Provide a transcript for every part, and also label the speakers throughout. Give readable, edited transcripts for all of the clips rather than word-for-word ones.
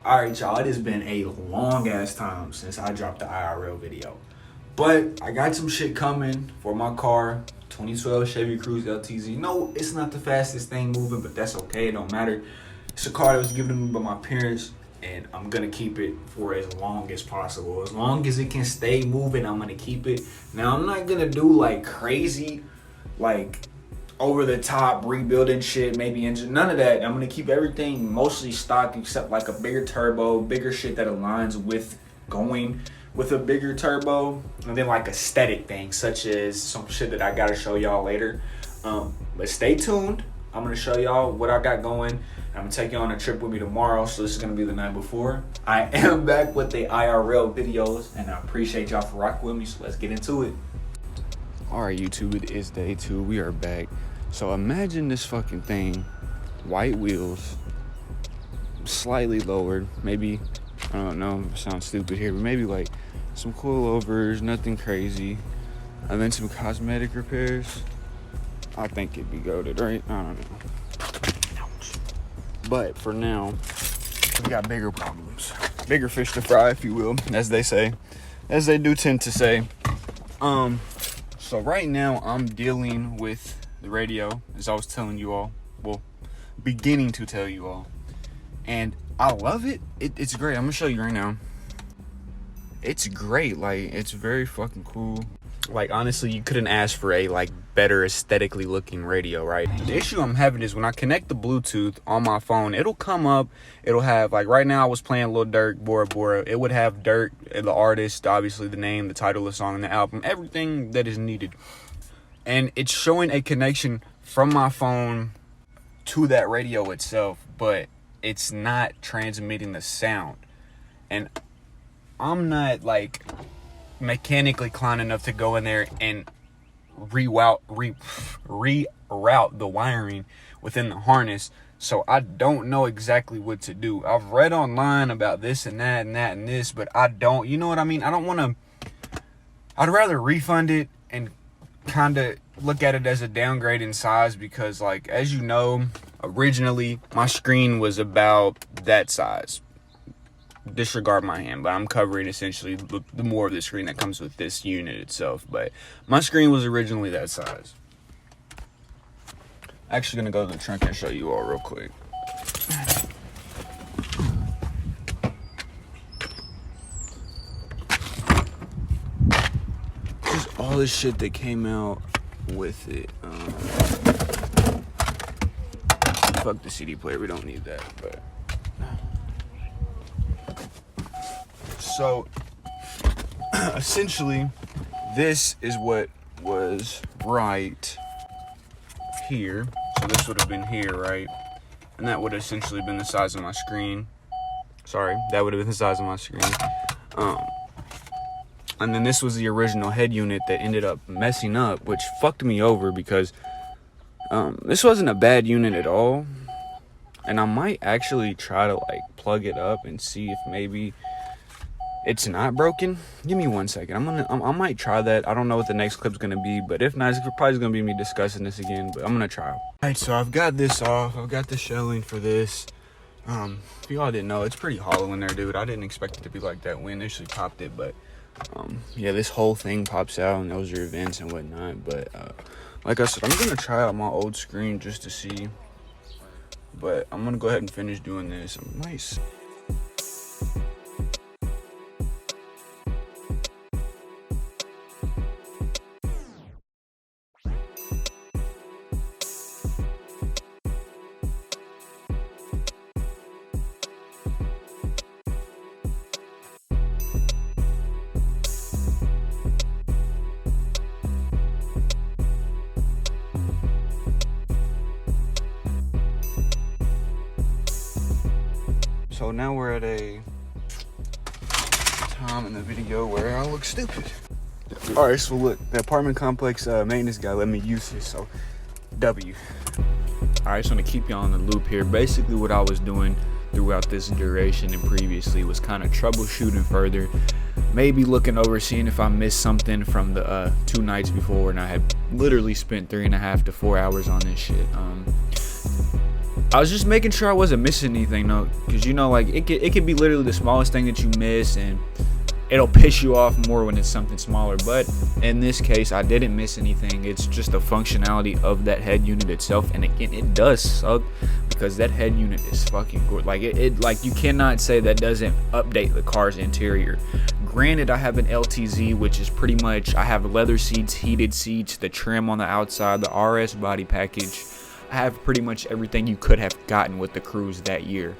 Speaker 1: Alright, y'all, it has been a long ass time since I dropped the IRL video. But I got some shit coming for my car, 2012 Chevy Cruze LTZ. No, it's not the fastest thing moving, but that's okay, it don't matter. It's a car that was given to me by my parents, and I'm gonna keep it for as long as possible. As long as it can stay moving, I'm gonna keep it. Now, I'm not gonna do like crazy, like over the top rebuilding shit, maybe engine, none of that. I'm gonna keep everything mostly stock except like a bigger turbo, bigger shit that aligns with going with a bigger turbo, and then like aesthetic things such as some shit that I gotta show y'all later. But stay tuned. I'm gonna show y'all what I got going. I'm gonna take you on a trip with me tomorrow, so this is gonna be the night before. I am back with the IRL videos, and I appreciate y'all for rocking with me, so let's get into it.
Speaker 2: Alright, YouTube, it is day 2. We are back. So imagine this fucking thing, white wheels, slightly lowered, maybe, I don't know, it sounds stupid here, but maybe like some coilovers, nothing crazy, and then some cosmetic repairs. I think it'd be goated, right? I don't know. Ouch. But for now, we got bigger problems. Bigger fish to fry, if you will, as they say. As they do tend to say. So right now, I'm dealing with the radio, as I was telling you all, well, beginning to tell you all, and I love it. It's great. I'm gonna show you right now. It's great. Like, it's very fucking cool. Like, honestly, you couldn't ask for a like better aesthetically looking radio, right? The issue I'm having is when I connect the Bluetooth on my phone, it'll come up, it'll have, like, right now I was playing Lil Durk, Bora Bora. It would have Durk, the artist, obviously the name, the title of the song, and the album, everything that is needed. And it's showing a connection from my phone to that radio itself, but it's not transmitting the sound. And I'm not like mechanically inclined enough to go in there and reroute the wiring within the harness. So I don't know exactly what to do. I've read online about this and that and that and this, but I don't, you know what I mean? I don't want to, I'd rather refund it and kind of look at it as a downgrade in size, because, like, as you know, originally my screen was about that size. Disregard my hand, but I'm covering essentially the more of the screen that comes with this unit itself. But my screen was originally that size. Actually gonna go to the trunk and show you all real quick. Just all this shit that came out with it. Fuck the CD player, we don't need that. But so essentially, this is what was right here. So this would have been here, right? And that would have essentially been the size of my screen. Sorry, that would have been the size of my screen. And then this was the original head unit that ended up messing up, which fucked me over, because this wasn't a bad unit at all. And I might actually try to like plug it up and see if maybe it's not broken. Give me 1 second. I might try that. I don't know what the next clip's gonna be, but if not, it's probably gonna be me discussing this again. But I'm gonna try. All right, so I've got this off. I've got the shelling for this. If y'all didn't know, it's pretty hollow in there, dude. I didn't expect it to be like that when I initially popped it, but yeah, this whole thing pops out, and those are your vents and whatnot. But like I said, I'm gonna try out my old screen just to see. But I'm gonna go ahead and finish doing this. Nice. So now we're at a time in the video where I look stupid. All right, so look, the apartment complex maintenance guy let me use this, so W. All right, so I'm gonna keep you on the loop here. Basically what I was doing throughout this duration and previously was kind of troubleshooting further, maybe looking over, seeing if I missed something from the 2 nights before, and I had literally spent 3.5 to 4 hours on this shit. I was just making sure I wasn't missing anything though, because you know, like it could be literally the smallest thing that you miss, and it'll piss you off more when it's something smaller. But in this case, I didn't miss anything. It's just the functionality of that head unit itself, and again, it does suck because that head unit is fucking good. Like it like you cannot say that doesn't update the car's interior. Granted, I have an LTZ, which is pretty much, I have leather seats, heated seats, the trim on the outside, the RS body package. I have pretty much everything you could have gotten with the Cruze that year.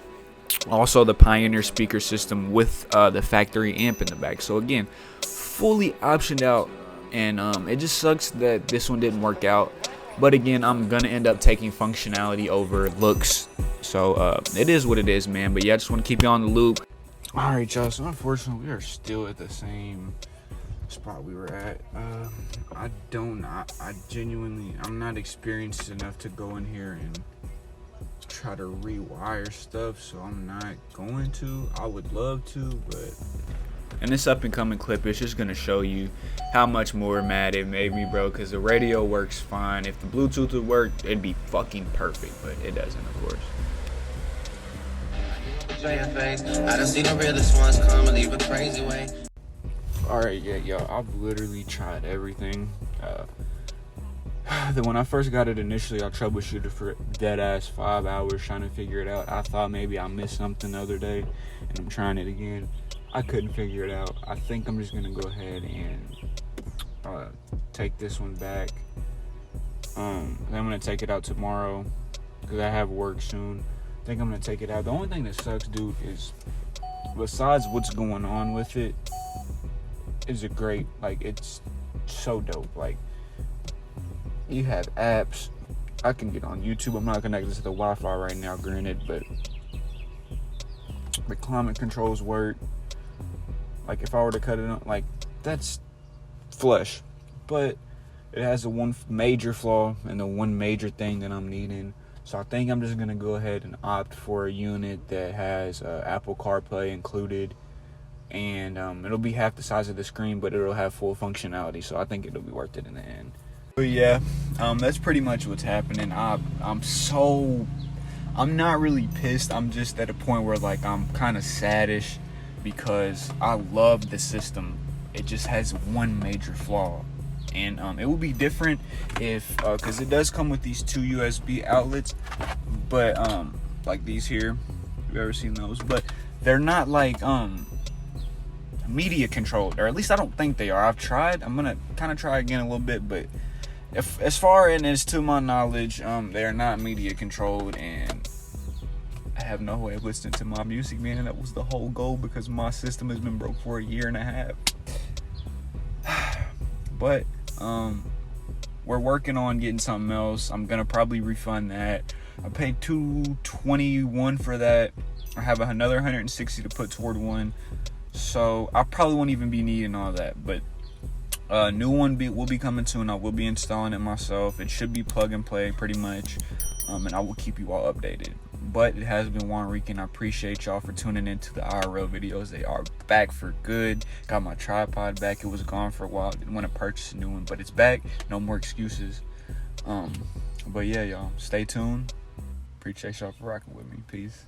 Speaker 2: Also, the Pioneer speaker system with the factory amp in the back. So again, fully optioned out, and it just sucks that this one didn't work out. But again, I'm gonna end up taking functionality over looks. So it is what it is, man. But yeah, I just want to keep you on the loop. All right, y'all. So unfortunately, we are still at the same spot we were at. I genuinely, I'm not experienced enough to go in here and try to rewire stuff, so I'm not going to. I would love to, but in this up and coming clip, it's just gonna show you how much more mad it made me, bro, because the radio works fine. If the Bluetooth would work, it'd be fucking perfect, but it doesn't, of course. I done seen the realest ones come and leave a crazy way. Alright, yeah, yo, I've literally tried everything. Then when I first got it initially, I troubleshooted for dead ass 5 hours trying to figure it out. I thought maybe I missed something the other day, and I'm trying it again. I couldn't figure it out. I think I'm just gonna go ahead and take this one back. Then I'm gonna take it out tomorrow because I have work soon. I think I'm gonna take it out. The only thing that sucks, dude, is besides what's going on with it, is it great. Like, it's so dope. Like, you have apps. I can get on YouTube. I'm not connected to the Wi-Fi right now, granted, but the climate controls work. Like, if I were to cut it on, like, that's flesh. But it has the one major flaw and the one major thing that I'm needing. So I think I'm just gonna go ahead and opt for a unit that has Apple CarPlay included, and it'll be half the size of the screen, but it'll have full functionality. So I think it'll be worth it in the end. But yeah, that's pretty much what's happening. I'm not really pissed. I'm just at a point where, like, I'm kind of saddish because I love the system. It just has one major flaw. And it will be different if, because it does come with these 2 USB outlets, but like these here, you've ever seen those, but they're not like media controlled, or at least I don't think they are. I've tried. I'm gonna kind of try again a little bit, but if, as far as to my knowledge, they are not media controlled, and I have no way of listening to my music, man. That was the whole goal, because my system has been broke for 1.5 years. But we're working on getting something else. I'm gonna probably refund that. I paid $221 for that. I have another $160 to put toward one, so I probably won't even be needing all that. But new one will be coming soon. I will be installing it myself. It should be plug and play pretty much, and I will keep you all updated. But it has been Juan Rican. I appreciate y'all for tuning into the IRL videos. They are back for good. Got my tripod back. It was gone for a while. Didn't want to purchase a new one, but it's back. No more excuses. But yeah, y'all, stay tuned. Appreciate y'all for rocking with me. Peace.